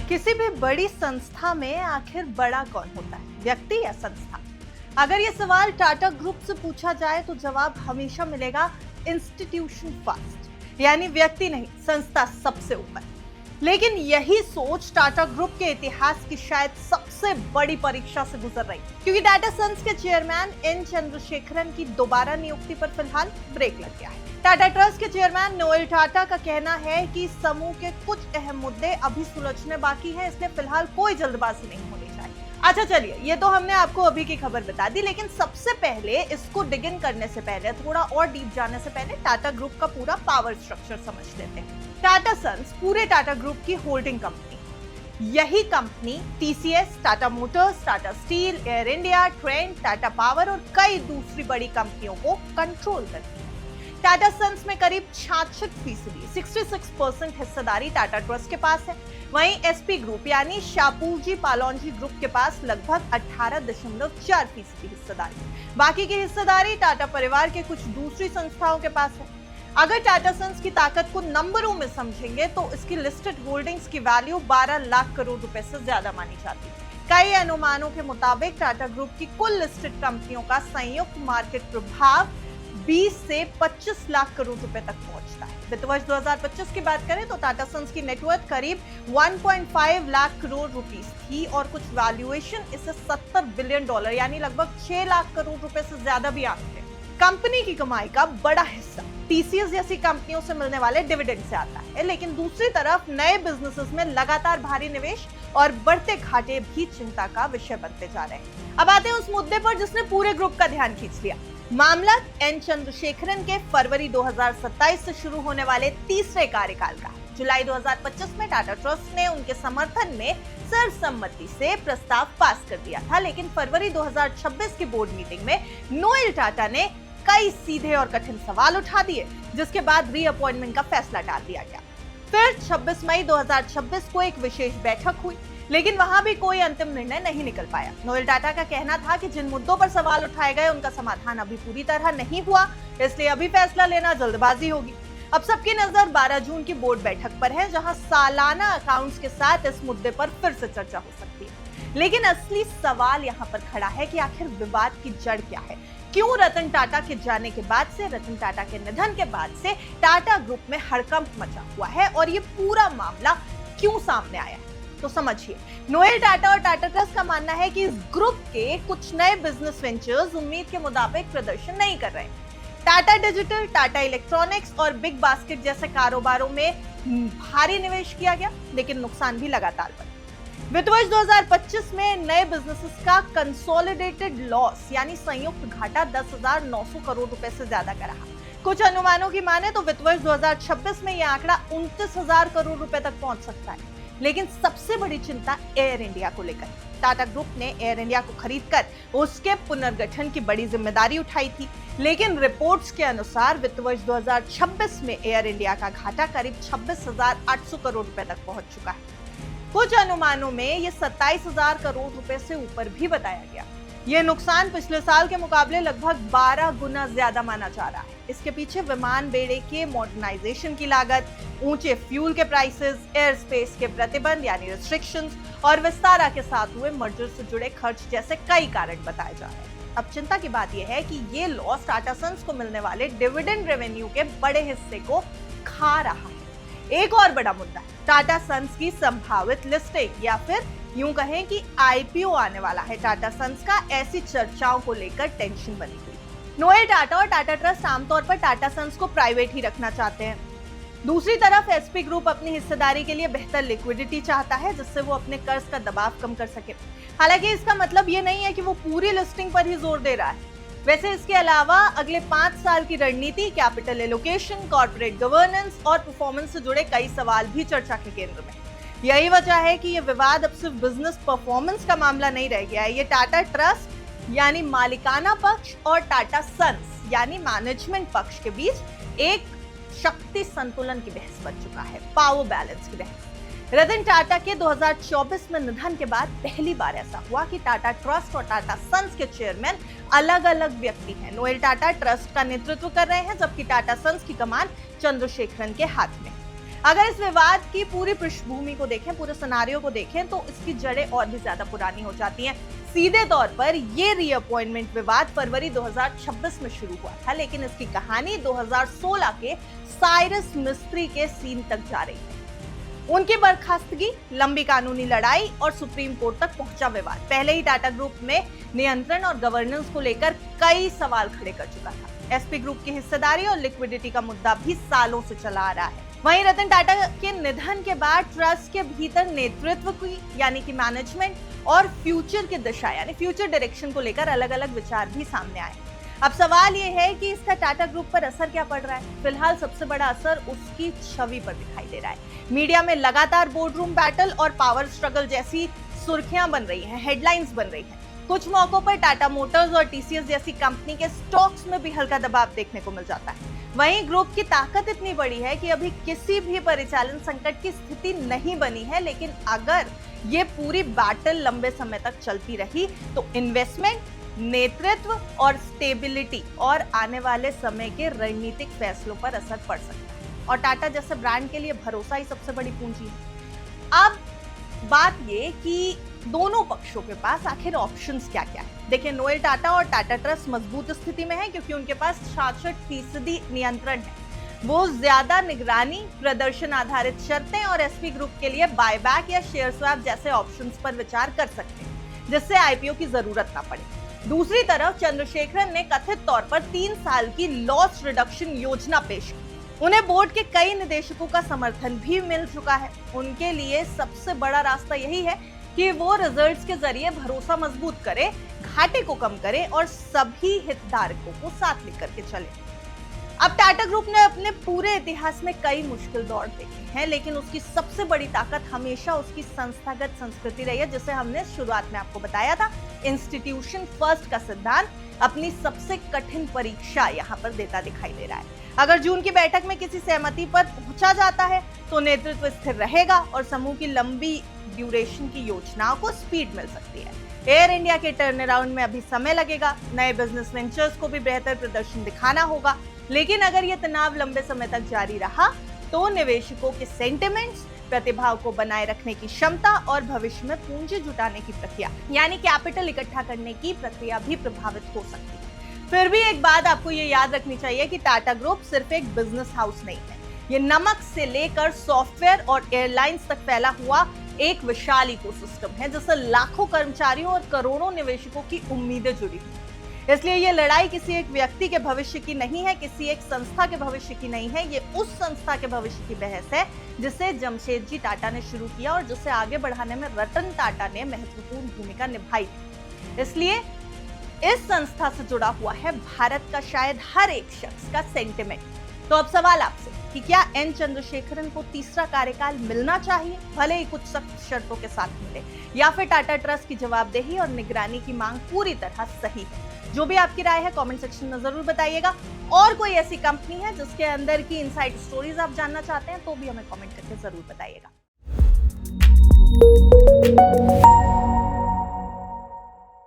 किसी भी बड़ी संस्था में आखिर बड़ा कौन होता है, व्यक्ति या संस्था? अगर ये सवाल टाटा ग्रुप से पूछा जाए तो जवाब हमेशा मिलेगा इंस्टीट्यूशन फर्स्ट, यानी व्यक्ति नहीं, संस्था सबसे ऊपर। लेकिन यही सोच टाटा ग्रुप के इतिहास की शायद सबसे बड़ी परीक्षा से गुजर रही, क्योंकि टाटा सन्स के चेयरमैन एन चंद्रशेखरन की दोबारा नियुक्ति पर फिलहाल ब्रेक लग गया है। टाटा ट्रस्ट के चेयरमैन नोएल टाटा का कहना है कि समूह के कुछ अहम मुद्दे अभी सुलझने बाकी हैं, इसलिए फिलहाल कोई जल्दबाजी नहीं होनी चाहिए। अच्छा चलिए, ये तो हमने आपको अभी की खबर बता दी, लेकिन सबसे पहले इसको डिग इन करने से पहले, थोड़ा और डीप जाने से पहले टाटा ग्रुप का पूरा पावर स्ट्रक्चर समझ लेते हैं। टाटा सन्स पूरे टाटा ग्रुप की होल्डिंग कंपनी। यही company TCS, Tata Motors, Tata steel, air India, trend, Tata power और कई दूसरी बड़ी कंपनियों को कंट्रोल करती है। टाटा सन्स में करीब 66% 66% हिस्सेदारी टाटा ट्रस्ट के पास है। वहीं एसपी ग्रुप यानी शापूरजी पालोनजी ग्रुप के पास लगभग 18.4% हिस्सेदारी। बाकी की हिस्सेदारी टाटा परिवार के कुछ दूसरी संस्थाओं के पास है। अगर टाटा सन्स की ताकत को नंबरों में समझेंगे तो इसकी लिस्टेड होल्डिंग्स की वैल्यू 12 लाख करोड़ रुपए से ज्यादा मानी जाती है। कई अनुमानों के मुताबिक टाटा ग्रुप की कुल लिस्टेड कंपनियों का संयुक्त मार्केट प्रभाव 20 से 25 लाख करोड़ रुपए तक पहुंचता है। वित्त वर्ष 2025 की बात करें तो टाटा सन्स की नेटवर्थ करीब 1.5 लाख करोड़ रुपीस थी और कुछ वैल्यूएशन इसे $70 बिलियन यानी लगभग 6 लाख करोड़ रुपए से ज्यादा भी आंकते हैं। कंपनी की कमाई का बड़ा हिस्सा टीसीएस जैसी कंपनियों से मिलने वाले डिविडेंड से आता है, लेकिन दूसरी तरफ नए बिजनेसेस में लगातार भारी निवेश और बढ़ते घाटे भी चिंता का विषय बनते जा रहे हैं। अब आते हैं उस मुद्दे पर जिसने पूरे ग्रुप का ध्यान खींच लिया। मामला एन चंद्रशेखरन के फरवरी 2027 से शुरू होने वाले तीसरे कार्यकाल का। जुलाई 2025 में टाटा ट्रस्ट ने उनके समर्थन में सर्वसम्मति से प्रस्ताव पास कर दिया था, लेकिन फरवरी 2026 की बोर्ड मीटिंग में नोएल टाटा ने कई सीधे और कठिन सवाल उठा दिए, जिसके बाद रीअपॉइंटमेंट का फैसला टाल दिया गया। फिर 26 मई 2026 को एक विशेष बैठक हुई, लेकिन वहां भी कोई अंतिम निर्णय नहीं निकल पाया। नोएल टाटा का कहना था कि जिन मुद्दों पर सवाल उठाए गए उनका समाधान अभी पूरी तरह नहीं हुआ, इसलिए अभी फैसला लेना जल्दबाजी होगी। अब सबकी नजर 12 जून की बोर्ड बैठक पर है, जहां सालाना अकाउंट्स के साथ इस मुद्दे पर फिर से चर्चा हो सकती है। लेकिन असली सवाल यहाँ पर खड़ा है कि आखिर विवाद की जड़ क्या है? क्यों रतन टाटा के जाने के बाद से, रतन टाटा के निधन के बाद से टाटा ग्रुप में हड़कंप मचा हुआ है और ये पूरा मामला क्यों सामने आया है? तो समझिए, नोएल टाटा और टाटा ट्रस्ट का मानना है कि इस ग्रुप के कुछ नए बिजनेस वेंचर्स उम्मीद के मुताबिक प्रदर्शन नहीं कर रहे। टाटा डिजिटल, टाटा इलेक्ट्रॉनिक्स और बिग बास्केट जैसे कारोबारों में भारी निवेश किया गया, लेकिन नुकसान भी लगातार बढ़ा। वित्त वर्ष 2025 में नए बिजनेसेस का कंसोलिडेटेड लॉस यानी संयुक्त घाटा 10,900 करोड़ रुपए से ज्यादा का रहा। कुछ अनुमानों की माने तो वित्त वर्ष 2026 में यह आंकड़ा 29,000 करोड़ रुपए तक पहुंच सकता है। लेकिन सबसे बड़ी चिंता एयर इंडिया को लेकर। टाटा ग्रुप ने एयर इंडिया को खरीदकर उसके पुनर्गठन की बड़ी जिम्मेदारी उठाई थी, लेकिन रिपोर्ट्स के अनुसार वित्त वर्ष 2026 में एयर इंडिया का घाटा करीब 26,800 करोड़ रुपए तक पहुंच चुका है। कुछ अनुमानों में ये 27,000 करोड़ रुपए से ऊपर भी बताया गया। यह नुकसान पिछले साल के मुकाबले लगभग 12 गुना ज्यादा माना जा रहा है। इसके पीछे विमान बेड़े के मॉडर्नाइजेशन की लागत, ऊंचे फ्यूल के प्राइसेस, एयर स्पेस के प्रतिबंध यानी रिस्ट्रिक्शंस और विस्तारा के साथ हुए मर्जर से जुड़े खर्च जैसे कई कारण बताए जा रहे हैं। अब चिंता की बात यह है कि ये लॉस टाटा सन्स को मिलने वाले डिविडेंड रेवेन्यू के बड़े हिस्से को खा रहा है। एक और बड़ा मुद्दा है टाटा सन्स की संभावित लिस्टिंग या फिर यूं कहें कि आईपीओ आने वाला है। टाटा सन्स का ऐसी चर्चाओं को लेकर टेंशन बनी हुई। नोएल टाटा और टाटा ट्रस्ट आमतौर पर टाटा सन्स को प्राइवेट ही रखना चाहते हैं। दूसरी तरफ एसपी ग्रुप अपनी हिस्सेदारी के लिए बेहतर लिक्विडिटी चाहता है, जिससे वो अपने कर्ज का दबाव कम कर सके। हालांकि इसका मतलब ये नहीं है कि वो पूरी लिस्टिंग पर ही जोर दे रहा है। वैसे इसके अलावा अगले 5 साल की रणनीति, कैपिटल एलोकेशन, कॉर्पोरेट गवर्नेंस और परफॉर्मेंस से जुड़े कई सवाल भी चर्चा के केंद्र में। यही वजह है कि ये विवाद अब सिर्फ बिजनेस परफॉर्मेंस का मामला नहीं रह गया है। ये टाटा ट्रस्ट यानी मालिकाना पक्ष और टाटा सन्स यानी मैनेजमेंट पक्ष के बीच एक शक्ति संतुलन की बहस बन चुका है, पावर बैलेंस की बहस। रतन टाटा के 2024 में निधन के बाद पहली बार ऐसा हुआ कि टाटा ट्रस्ट और टाटा सन्स के चेयरमैन अलग अलग व्यक्ति हैं। नोएल टाटा ट्रस्ट का नेतृत्व कर रहे हैं, जबकि टाटा सन्स की कमान चंद्रशेखरन के हाथ में। अगर इस विवाद की पूरी पृष्ठभूमि को देखें, पूरे सिनेरियो को देखें, तो इसकी जड़ें और भी ज्यादा पुरानी हो जाती हैं। सीधे तौर पर ये रीअपॉइंटमेंट विवाद फरवरी 2026 में शुरू हुआ था, लेकिन इसकी कहानी 2016 के साइरस मिस्त्री के सीन तक जा रही है। उनकी बर्खास्तगी, लंबी कानूनी लड़ाई और सुप्रीम कोर्ट तक पहुंचा विवाद पहले ही टाटा ग्रुप में नियंत्रण और गवर्नेंस को लेकर कई सवाल खड़े कर चुका था। एसपी ग्रुप की हिस्सेदारी और लिक्विडिटी का मुद्दा भी सालों से चला आ रहा है। वहीं रतन टाटा के निधन के बाद ट्रस्ट के भीतर नेतृत्व की यानी कि मैनेजमेंट और फ्यूचर की दिशा यानी फ्यूचर डायरेक्शन को लेकर अलग अलग विचार भी सामने आए। अब सवाल ये है कि इसका टाटा ग्रुप पर असर क्या पड़ रहा है। फिलहाल सबसे बड़ा असर उसकी छवि पर दिखाई दे रहा है। मीडिया में लगातार बोर्डरूम बैटल और पावर स्ट्रगल जैसी सुर्खियां बन रही हैं, हेडलाइंस बन रही हैं। कुछ मौकों पर टाटा मोटर्स और टीसीएस जैसी कंपनी के स्टॉक्स में भी हल्का दबाव देखने को मिल जाता है। वहीं ग्रुप की ताकत इतनी बड़ी है कि अभी किसी भी परिचालन संकट की स्थिति नहीं बनी है, लेकिन अगर ये पूरी बैटल लंबे समय तक चलती रही तो इन्वेस्टमेंट, नेतृत्व और स्टेबिलिटी और आने वाले समय के रणनीतिक फैसलों पर असर पड़ सकता है। और टाटा जैसे ब्रांड के लिए भरोसा ही सबसे बड़ी पूंजी है। अब बात ये कि दोनों पक्षों के पास आखिर ऑप्शंस क्या क्या है। देखिए, नोएल टाटा और टाटा ट्रस्ट मजबूत स्थिति में है क्योंकि उनके पास 66% नियंत्रण है। वो ज्यादा निगरानी, प्रदर्शन आधारित शर्तें और एसपी ग्रुप के लिए बायबैक या शेयर स्वैप जैसे ऑप्शंस पर विचार कर सकते हैं, जिससे आईपीओ की जरूरत ना पड़े। दूसरी तरफ चंद्रशेखरन ने कथित तौर पर 3 साल की लॉस रिडक्शन योजना पेश की। उन्हें बोर्ड के कई निदेशकों का समर्थन भी मिल चुका है। उनके लिए सबसे बड़ा रास्ता यही है कि वो रिजल्ट्स के जरिए भरोसा मजबूत करे, घाटे को कम करे और सभी हितधारकों को साथ लेकर के चले। अब टाटा ग्रुप ने अपने पूरे इतिहास में कई मुश्किल दौर देखे हैं, लेकिन उसकी सबसे बड़ी ताकत हमेशा उसकी संस्थागत संस्कृति रही है, जिसे हमने शुरुआत में आपको बताया था। इंस्टीट्यूशन फर्स्ट का सिद्धांत अपनी सबसे कठिन परीक्षा यहाँ पर देता दिखाई दे रहा है। अगर जून की बैठक में किसी सहमति पर पहुंचा जाता है तो नेतृत्व स्थिर रहेगा और समूह की लंबी ड्यूरेशन की योजनाओं को स्पीड मिल सकती है। एयर इंडिया के टर्न अराउंड में अभी समय लगेगा, नए बिजनेस वेंचर्स को भी बेहतर प्रदर्शन दिखाना होगा, लेकिन अगर ये तनाव लंबे समय तक जारी रहा तो निवेशकों के सेंटिमेंट्स, प्रतिभाओं को बनाए रखने की क्षमता और भविष्य में पूंजी जुटाने की प्रक्रिया यानी कैपिटल इकट्ठा करने की प्रक्रिया भी प्रभावित हो सकती है। फिर भी एक बात आपको ये याद रखनी चाहिए कि टाटा ग्रुप सिर्फ एक बिजनेस हाउस नहीं है। ये नमक से लेकर सॉफ्टवेयर और एयरलाइंस तक फैला हुआ एक विशाल इकोसिस्टम है, जिससे लाखों कर्मचारियों और करोड़ों निवेशकों की उम्मीदें जुड़ी हुई। इसलिए ये लड़ाई किसी एक व्यक्ति के भविष्य की नहीं है, किसी एक संस्था के भविष्य की नहीं है। ये उस संस्था के भविष्य की बहस है जिसे जमशेदजी टाटा ने शुरू किया और जिसे आगे बढ़ाने में रतन टाटा ने महत्वपूर्ण भूमिका निभाई। इसलिए इस संस्था से जुड़ा हुआ है भारत का शायद हर एक शख्स का सेंटिमेंट। तो अब सवाल आपसे कि क्या एन चंद्रशेखरन को तीसरा कार्यकाल मिलना चाहिए, भले ही कुछ सख्त शर्तों के साथ मिले, या फिर टाटा ट्रस्ट की जवाबदेही और निगरानी की मांग पूरी तरह सही है? जो भी आपकी राय है कमेंट सेक्शन में जरूर बताइएगा। और कोई ऐसी कंपनी है जिसके अंदर की इनसाइड स्टोरीज आप जानना चाहते हैं तो भी हमें कमेंट करके जरूर बताइएगा।